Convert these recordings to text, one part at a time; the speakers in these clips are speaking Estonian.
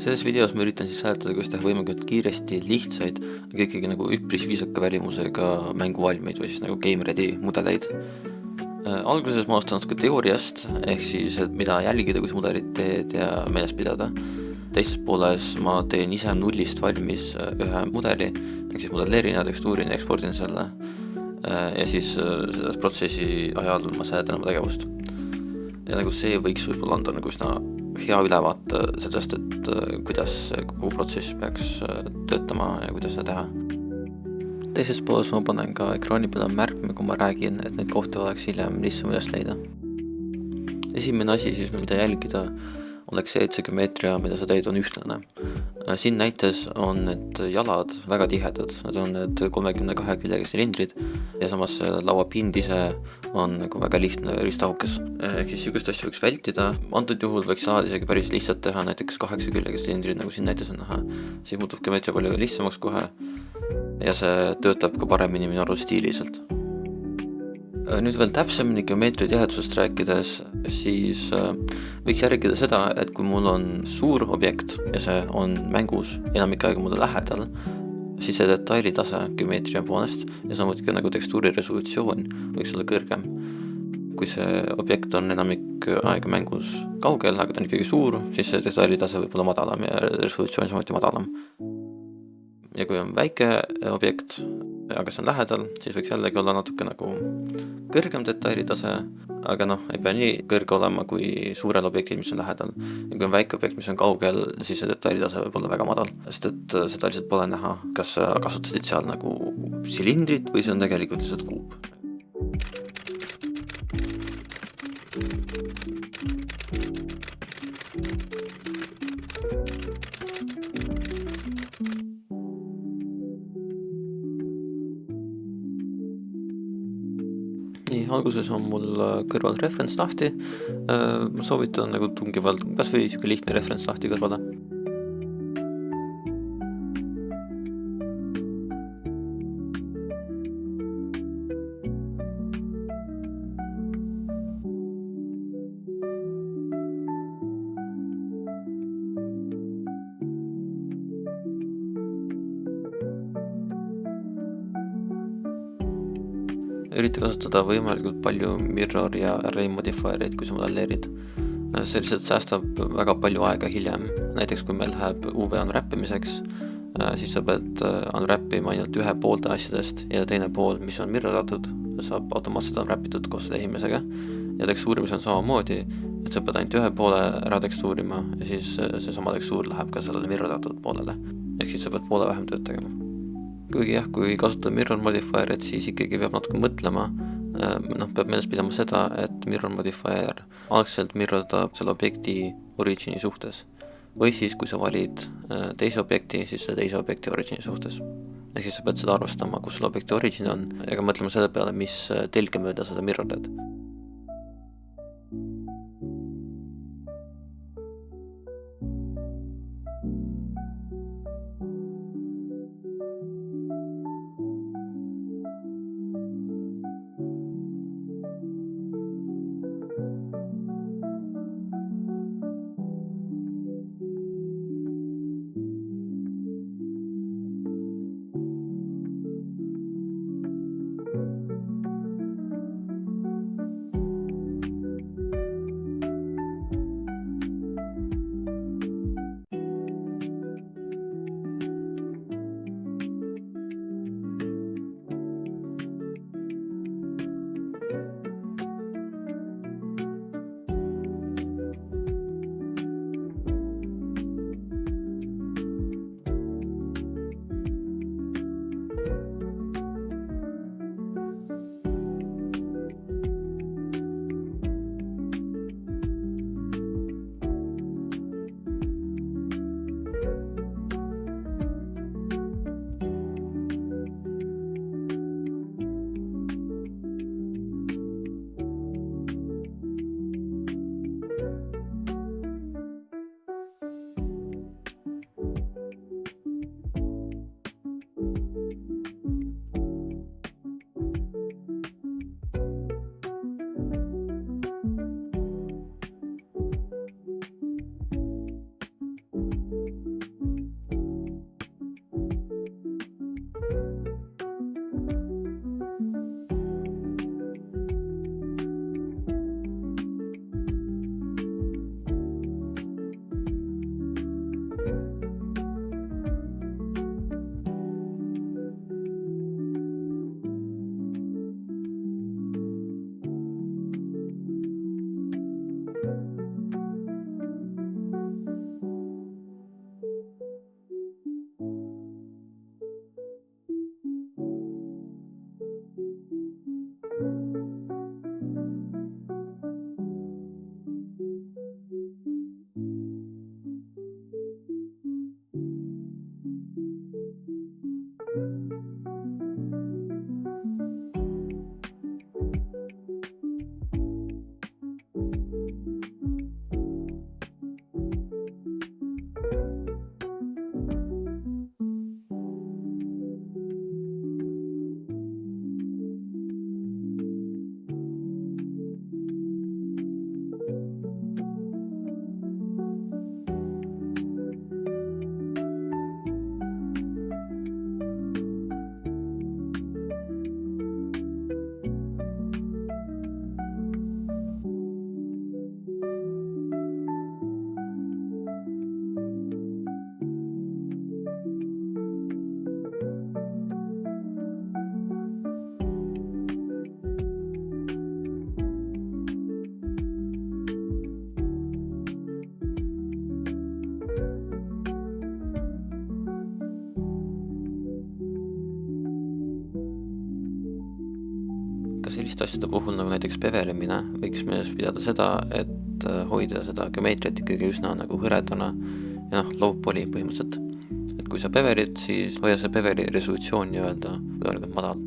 Selles videos ma üritan siis seletada, kuidas teha võimalikult kiiresti lihtsaid, aga ikkagi nagu üpris viisaka välimusega mänguvalmeid või siis nagu game ready mudeleid. Alguses ma alustan natuke teooriast, ehk siis, et mida jälgida, kus mudelit teed ja meeles pidada. Teises pooles ma teen ise nullist valmis ühe mudeli, ehk siis modelleerin ja tekstuurin ja ekspordin selle. Ja siis selles protsessi ajal ma seletan oma tegevust. Ja nagu see võiks võib-olla anda nagu üsna hea ülevaate sellest, et kuidas kogu protsess peaks töötama ja kuidas seda teha. Teises pooles ma panen ka ekraani peale märkme, kui ma räägin, et neid kohti oleks hiljem lihtsam üles leida. Esimene asi siis, mida jälgida, oleks see, et see geomeetria, mida sa teed, on ühtlane. Siin näites on need jalad väga tihedad, need on need 32 küljega silindrid ja samas laua pind ise on nagu väga lihtne ristahukas. Ehk siis sugust asju võiks vältida, antud juhul võiks saada isegi päris lihtsalt teha näiteks 8 küljega silindrid, nagu siin näites on näha. Siis muutub geomeetria palju lihtsamaks kohe ja see töötab ka paremini minu arust stiiliselt. Nüüd veel täpsemini geomeetria tihedusest rääkides, siis võiks järgida seda, et kui mul on suur objekt ja see on mängus enamik aega mulle lähedal, siis see detailitase geomeetria poolest ja samuti ka nagu tekstuuri resolutsioon võiks olla kõrgem. Kui see objekt on enamik aega mängus kaugel, aga ta on ikkagi suur, siis see detailitase võib olla madalam ja resolutsioon samuti madalam. Ja kui on väike objekt, aga see on lähedal, siis võiks jällegi olla natuke nagu kõrgem detailitase, aga ei pea nii kõrge olema kui suurel objektil, mis on lähedal. Ja kui on väike objekt, mis on kaugel, siis see detailitase võib olla väga madal, sest et seda lihtsalt pole näha, kas sa kasutasid seal nagu silindrit või see on tegelikult lihtsalt kuub. Nii, alguses on mul kõrval reference lahti. Ma soovitan nagu tungivalt kas või siuke lihtne reference lahti kõrvale. Ürita kasutada võimalikult palju mirror ja array modifiereid, kui sa modelleerid. See lihtsalt säästab väga palju aega hiljem. Näiteks kui meil läheb UV unwrappimiseks, siis sa pead unwrappima ainult ühe poolte asjadest ja teine pool, mis on mirroratud, saab automaatselt unwrappitud koos selle esimesega. Ja tekstuurimis on samamoodi, et sa pead ainult ühe poole ära tekstuurima ja siis see sama tekstuur läheb ka sellele mirroratud poolele. Ehk siis sa pead poole vähem tööd tegema. Kuigi jah, kui kasutada mirror modifierit, siis ikkagi peab natuke mõtlema. Peab meeles pidama seda, et mirror modifier algselt mirrotab selle objekti origini suhtes. Või siis, kui sa valid teise objekti, siis selle teise objekti origini suhtes. Ehk siis sa pead seda arvestama, kus selle objekti origin on ja ka mõtlema selle peale, mis telge mööda seda mirrordad. aga selliste asjade puhul nagu näiteks pevelemine võiks meeles pidada seda, et hoida seda geomeetriat ikkagi üsna nagu hõredana ja low poly põhimõtteliselt. Et kui sa peverid, siis hoia see peveri resolutsioon nii-öelda võimalikult madal.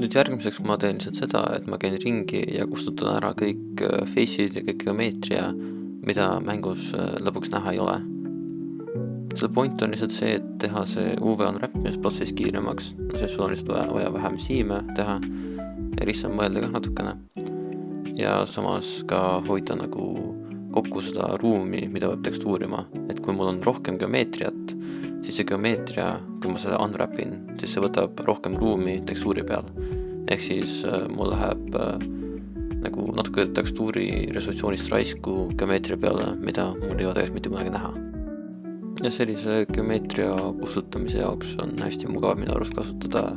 Nüüd järgmiseks ma teen lihtsalt seda, et ma käin ringi ja kustutan ära kõik face'id ja kõik geomeetria, mida mängus lõpuks näha ei ole. Selle point on lihtsalt see, et teha see UV unwrappmisprotsess kiiremaks, sest sul on lihtsalt vaja vähem siime teha ja lihtsam mõelda ka natukene. Ja samas ka hoida nagu kokku seda ruumi, mida peab tekstuurima, et kui mul on rohkem geomeetriat, siis see geomeetria, kui ma selle unwrappin, siis see võtab rohkem ruumi tekstuuri peal. Ehk siis mul läheb nagu natuke tekstuuri resolutsioonist raisku geomeetria peale, mida mul ei ole tegelikult mitte kunagi näha. Ja sellise geomeetria kustutamise jaoks on hästi mugav minu arust kasutada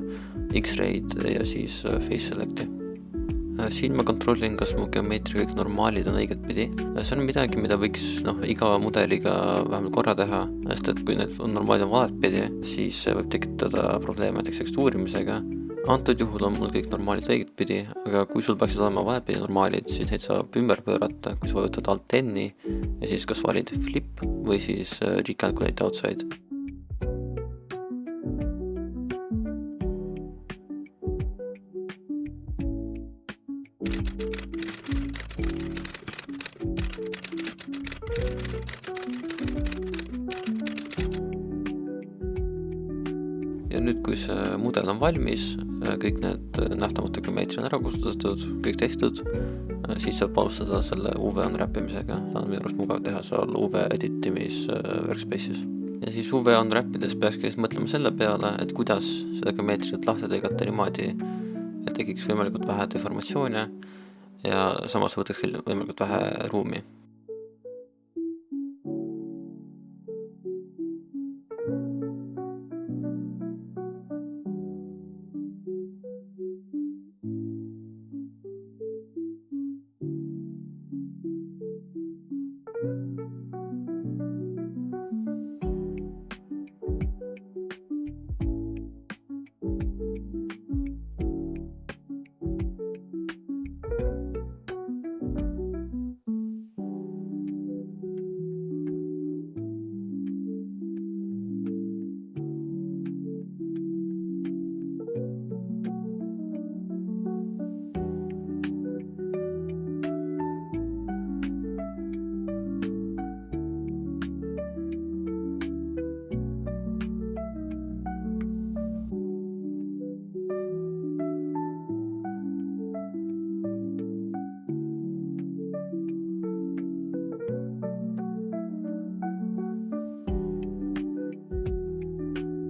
X-ray'd ja siis face select'i. Siin ma kontrollin, kas mu geomeetria kõik normaalid on õiget pidi. See on midagi, mida võiks iga mudeliga vähemalt korra teha, sest et kui need normaalid on valet pidi, siis see võib tekitada probleeme näiteks tekstuurimisega. Antud juhul on mul kõik normaalid õiget pidi, aga kui sul peaksid olema valet pidi normaalid, siis neid saab ümber pöörata, kui sa vajutad Alt-N-i ja siis kas valid flip või siis recalculate outside. Ja nüüd, kui see mudel on valmis, kõik need nähtamata geomeetria on ära kustutatud, kõik tehtud, siis saab alustada selle UV unwrappimisega. See on minu arust mugav teha seal UV editimis workspace'is. Ja siis UV unwrappides peakski mõtlema selle peale, et kuidas seda geomeetriat lahti tegata niimoodi, et tekiks võimalikult vähe deformatsioone ja samas võtaks võimalikult vähe ruumi.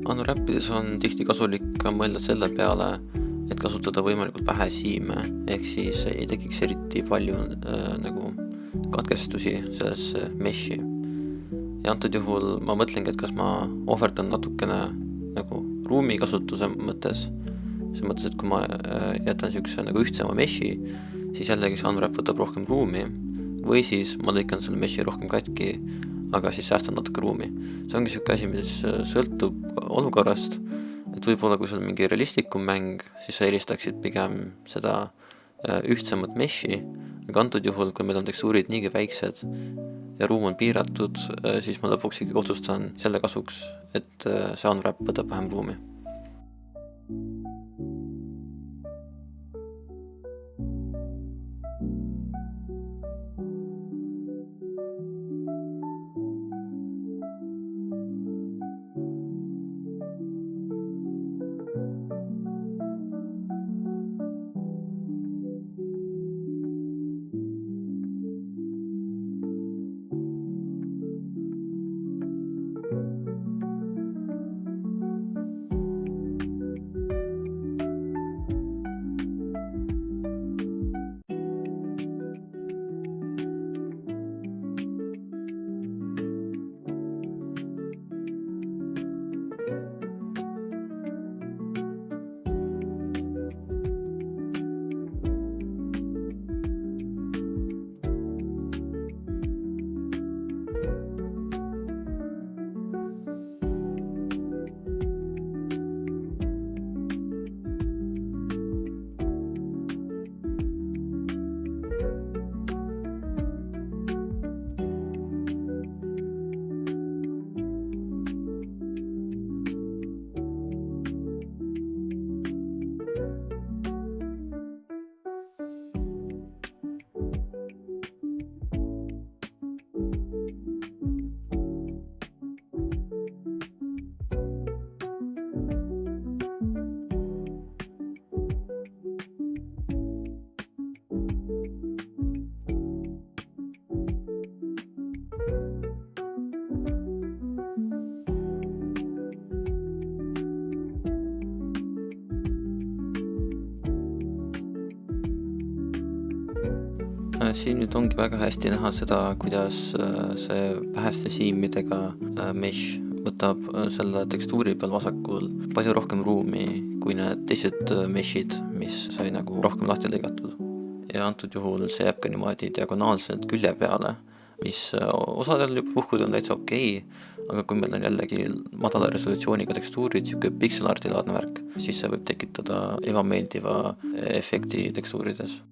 Unwrappides on tihti kasulik ka mõelda selle peale, et kasutada võimalikult vähe siime, ehk siis ei tekiks eriti palju nagu katkestusi sellesse meshi. Ja antud juhul ma mõtlengi, et kas ma ohverdan natukene nagu ruumi kasutuse mõttes, see mõttes, et kui ma jätan siukse nagu ühtsema meshi, siis jällegi see unwrap võtab rohkem ruumi, või siis ma lõikan selle meshi rohkem katki, aga siis säästan natuke ruumi. See ongi siuke asi, mis sõltub olukorrast, et võib-olla kui sul on mingi realistlikum mäng, siis sa eelistaksid pigem seda ühtsemat meshi, aga antud juhul, kui meil on tekstuurid niigi väiksed ja ruum on piiratud, siis ma lõpuks ikkagi otsustan selle kasuks, et see unwrap võtab vähem ruumi. Siin nüüd ongi väga hästi näha seda, kuidas see väheste siimidega mesh võtab selle tekstuuri peal vasakul palju rohkem ruumi kui need teised meshid, mis sai nagu rohkem lahti lõigatud. Ja antud juhul see jääb ka niimoodi diagonaalselt külje peale, mis osadel puhkudel on täitsa okei, aga kui meil on jällegi madala resolutsiooniga tekstuurid, siuke pixelarti laadne värk, siis see võib tekitada ebameeldiva efekti tekstuurides.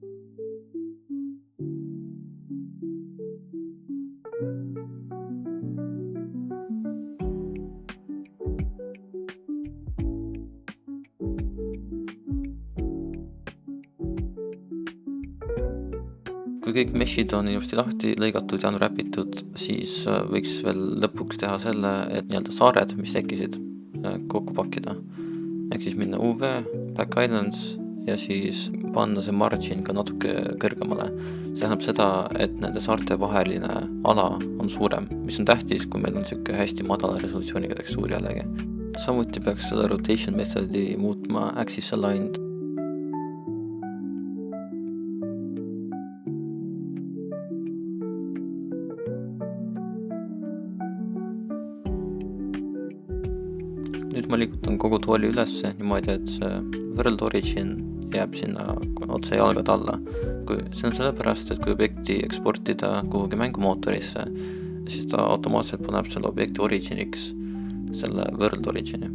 Kui kõik meshid on ilusti lahti lõigatud ja unwrapitud, siis võiks veel lõpuks teha selle, et nii-öelda saared, mis tekkisid, kokku pakkida. Ehk siis minna UV, Back Islands ja siis panna see margin ka natuke kõrgemale. See tähendab seda, et nende saarte vaheline ala on suurem, mis on tähtis, kui meil on siuke hästi madala resolutsiooniga tekstuur jällegi. Samuti peaks selle rotation metodi muutma axis aligned. Nüüd ma liigutan kogu tooli ülesse niimoodi, et see World Origin jääb sinna otse jalgad alla. See on sellepärast, et kui objekti eksportida kuhugi mängumootorisse, siis ta automaatselt paneb selle objekti originiks selle World Origini.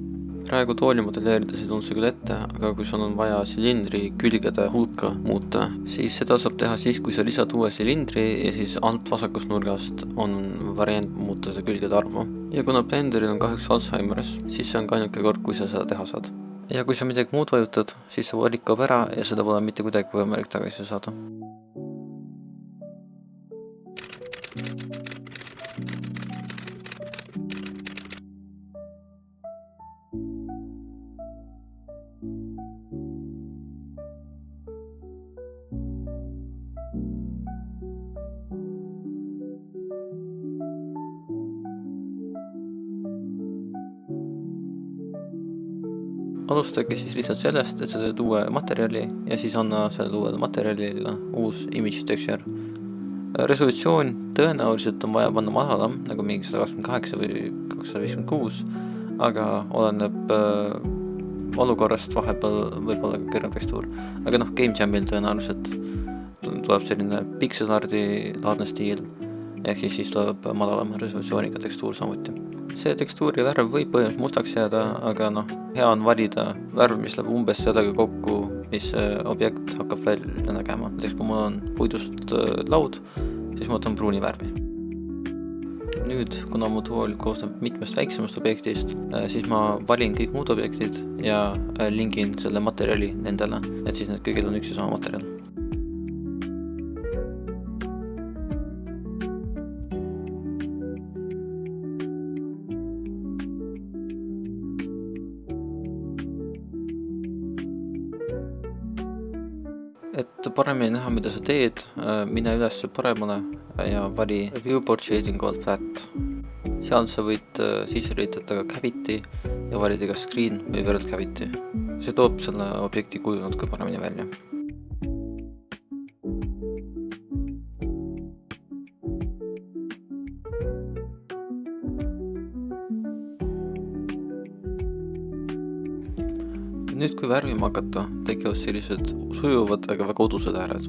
Praegu tooli modelleerides ei tulnud see küll ette, aga kui sul on vaja silindri külgede hulka muuta, siis seda saab teha siis, kui sa lisad uue silindri ja siis alt vasakust nurgast on variant muuta seda külgede arvu. Ja kuna Blenderil on kahjuks Alzheimer's, siis see on ka ainuke kord, kui sa seda teha saad. Ja kui sa midagi muud vajutad, siis see valik kaob ära ja seda pole mitte kuidagi võimalik tagasi saada. Alustage siis lihtsalt sellest, et sa teed uue materjali ja siis anna sellele uuele materjalile uus image texture. Resolutsioon tõenäoliselt on vaja panna madalam, nagu mingi 128 või 256, aga oleneb olukorrast vahepeal võib-olla kõrgem tekstuur. Aga Game Jamil tõenäoliselt tuleb selline pixelardi laadne stiil, ehk siis tuleb madalam resolutsiooniga tekstuur samuti. See tekstuuri värv võib põhimõtteliselt mustaks jääda, aga hea on valida värv, mis läheb umbes sellega kokku, mis objekt hakkab välja nägema. Näiteks kui mul on puidust laud, siis ma võtan pruuni värvi. Nüüd, kuna mu tool koosneb mitmest väiksemast objektist, siis ma valin kõik muud objektid ja lingin selle materjali nendele, et siis need kõigil on üks ja sama materjal. Et paremini näha, mida sa teed, mine üles paremale ja vali Viewport Shading All Flat. Seal sa võid sisse lülitada ka cavity ja valida ka screen või world cavity. See toob selle objekti kuju natuke paremini välja. Nüüd kui värvima hakata, tekivad sellised sujuvad, aga väga udused ääred.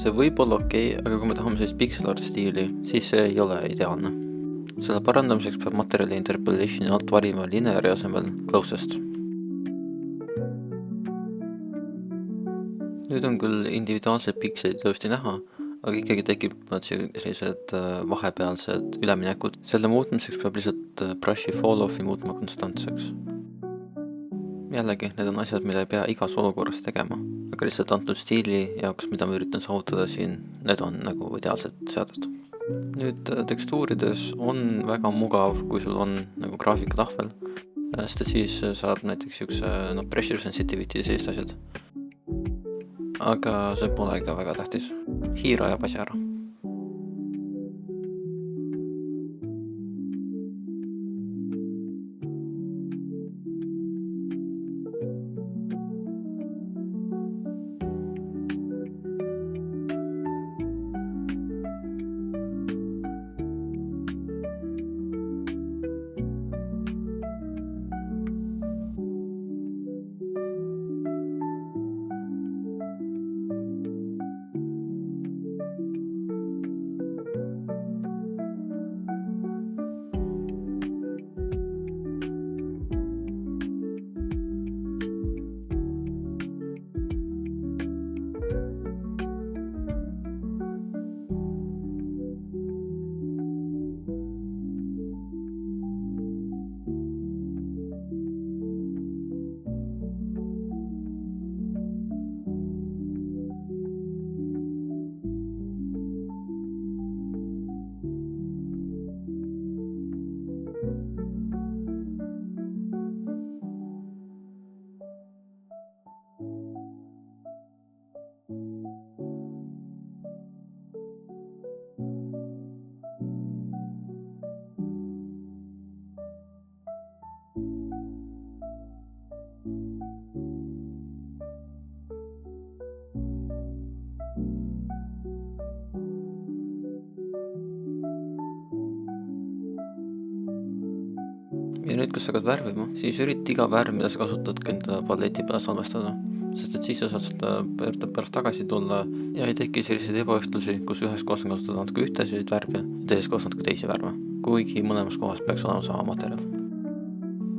See võib olla okei, aga kui me tahame sellist pixel art stiili, siis see ei ole ideaalne. Selle parandamiseks peab materjali interpolationi alt valima lineari asemel closest. Nüüd on küll individuaalsed pikselid tõesti näha, aga ikkagi tekivad sellised vahepealsed üleminekud. Selle muutmiseks peab lihtsalt brushi fall-off'i muutma konstantseks. Jällegi, need on asjad, mida ei pea igas olukorras tegema, aga lihtsalt antud stiili jaoks, mida ma üritan saavutada siin, need on nagu ideaalselt seatud. Nüüd tekstuurides on väga mugav, kui sul on nagu graafikatahvel, sest siis saab näiteks pressure sensitivity ja sellist asjad. Aga see pole ka väga tähtis. Hiir ajab asja ära. Ja nüüd, kus sa hakkad värvima, siis ürita iga värv, mida sa kasutad, enda paleti peale salvestada. Sest et siis sa saad seda pärast tagasi tulla ja ei teki selliseid ebaühtlusi, kus ühes kohas on kasutada natuke ühtesid värve ja teises kohas natuke teisi värve. Kuigi mõlemas kohas peaks olema sama materjal.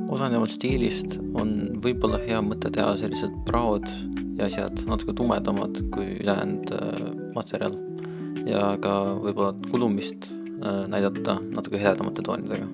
Olenevalt stiilist on võib-olla hea mõte teha sellised praod ja asjad natuke tumedamad kui ülejäänud materjal ja ka võib-olla kulumist näidata natuke heledamate toonidega.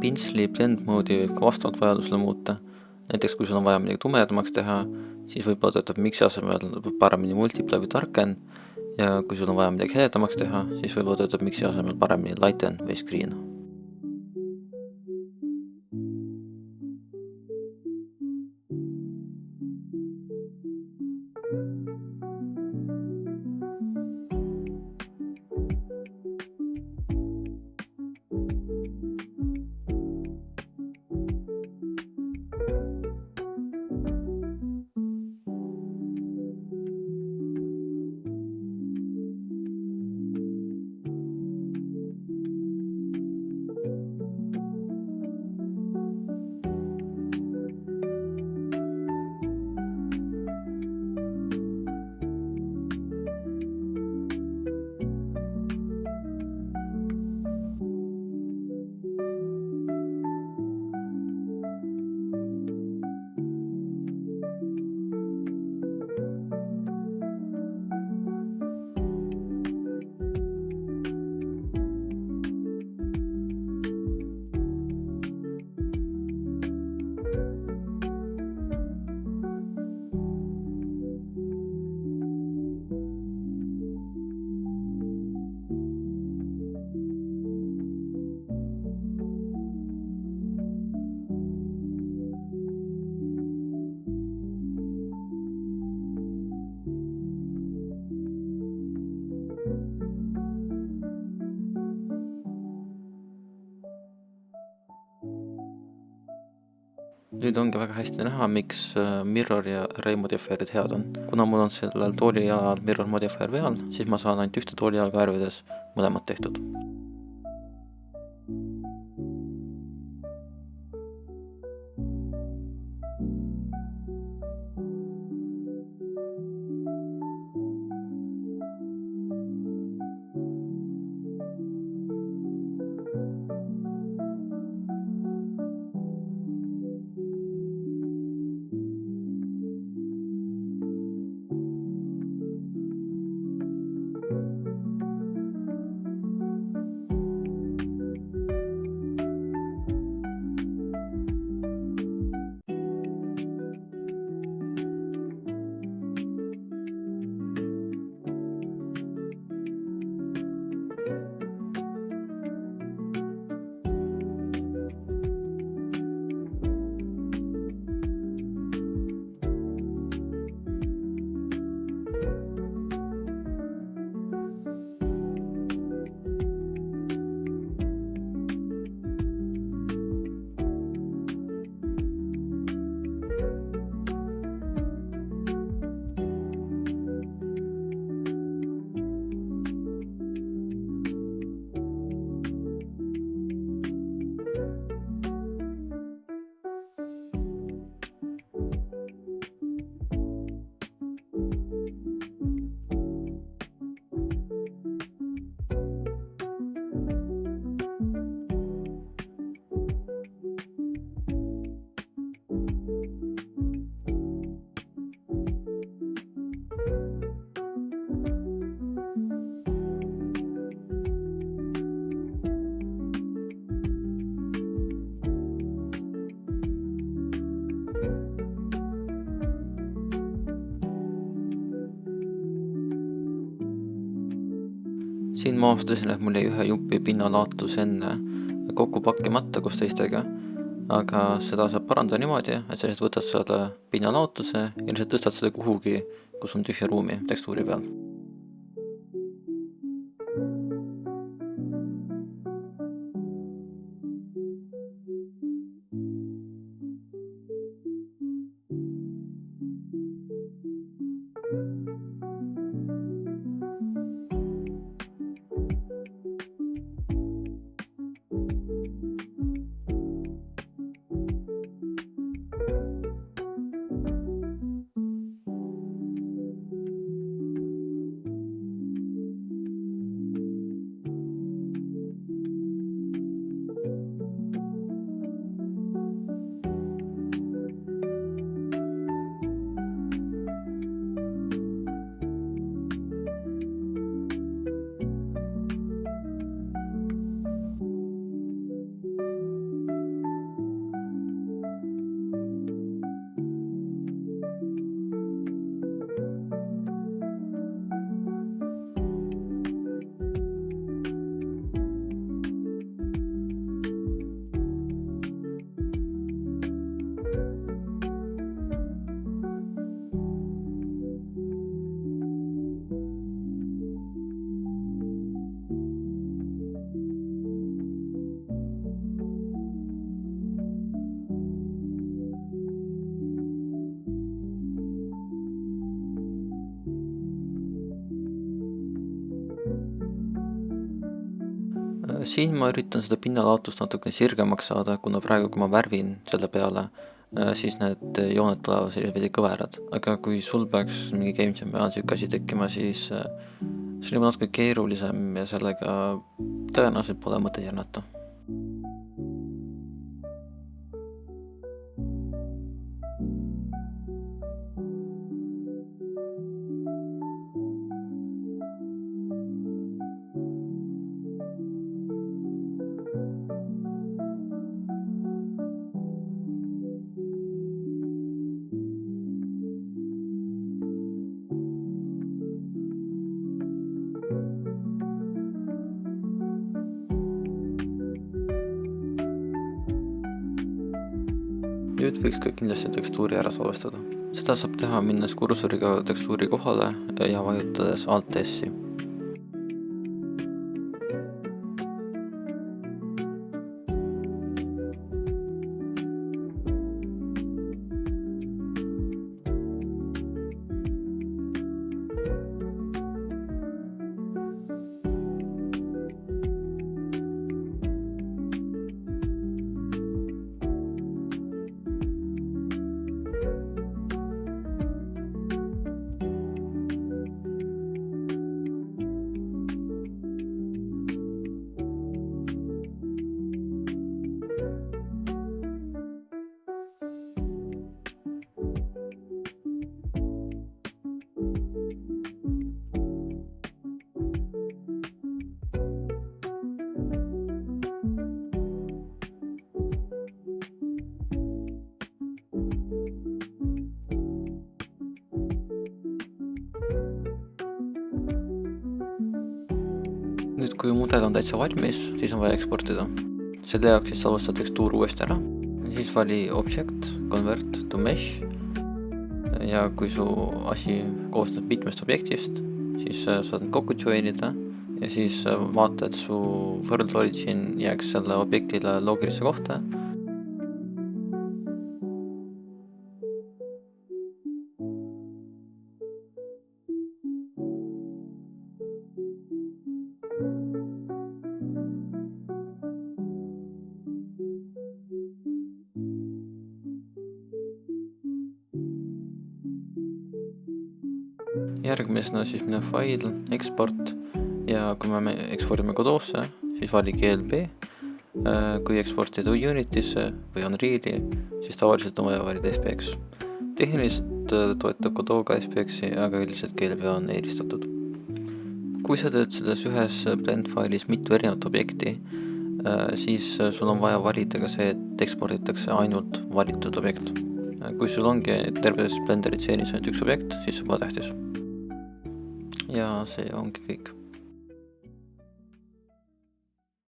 Pintsli blend moodi võib ka vastavalt vajadusele muuta. Näiteks kui sul on vaja midagi tumedamaks teha, siis võib-olla töötab mixi asemel paremini multiply või darken ja kui sul on vaja midagi heledamaks teha, siis võib-olla töötab mixi asemel paremini lighten või screen. Nüüd ongi väga hästi näha, miks Mirror ja Ray modifierid head on. Kuna mul on sellel tooli jalal Mirror modifier peal, siis ma saan ainult ühte tooli jalga värvides mõlemad tehtud. Siin ma avastasin, et mul jäi ühe jupi pinnalaatus enne kokku pakkimata koos teistega, aga seda saab parandada niimoodi, et sa lihtsalt võtad selle pinnalaotuse ja lihtsalt tõstad selle kuhugi, kus on tühja ruumi tekstuuri peal. Siin ma üritan seda pinnalaotust natukene sirgemaks saada, kuna praegu, kui ma värvin selle peale, siis need jooned tulevad sellised veidi kõverad. Aga kui sul peaks mingi game jam peal siuke asi tekkima, siis see on natuke keerulisem ja sellega tõenäoliselt pole mõtet jännata. Nüüd võiks ka kindlasti tekstuuri ära salvestada. Seda saab teha minnes kursoriga tekstuuri kohale ja vajutades Alt-S-i. Nüüd, kui mudel on täitsa valmis, siis on vaja eksportida. Selle jaoks siis salvesta tekstuur uuesti ära. Siis vali Object, Convert to Mesh. Ja kui su asi koosneb mitmest objektist, siis saad kokku joinida ja siis vaata, et su World Origin jääks selle objektile loogilisse kohta. Järgmisena siis mine fail, export ja kui me ekspordime Godot'sse, siis vali GLB. Kui eksportida Unity'sse või Unreal'i, siis tavaliselt on vaja valida FBX. Tehniliselt toetab Godot ka FBX-i, aga üldiselt GLB on eelistatud. Kui sa teed selles ühes blend failis mitu erinevat objekti, siis sul on vaja valida ka see, et eksporditakse ainult valitud objekt. Kui sul ongi terves Blenderi tseenis ainult üks objekt, siis see pole tähtis. Ja see ongi kõik.